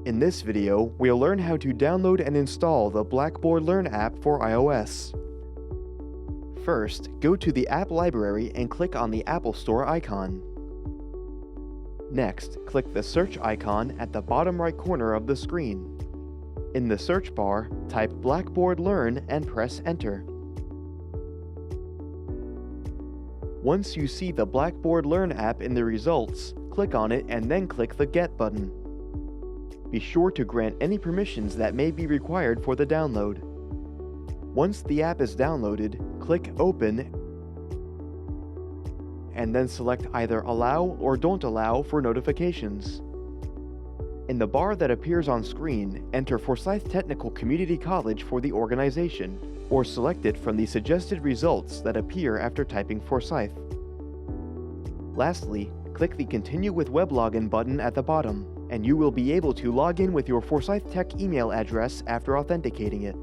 In this video, we'll learn how to download and install the Blackboard Learn app for iOS. First, go to the App Library and click on the Apple Store icon. Next, click the search icon at the bottom right corner of the screen. In the search bar, type Blackboard Learn and press Enter. Once you see the Blackboard Learn app in the results, click on it and then click the Get button. Be sure to grant any permissions that may be required for the download. Once the app is downloaded, click Open and then select either Allow or Don't Allow for notifications. In the bar that appears on screen, enter Forsyth Technical Community College for the organization, or select it from the suggested results that appear after typing Forsyth. Lastly, click the Continue with Web Login button at the bottom, and you will be able to log in with your Forsyth Tech email address after authenticating it.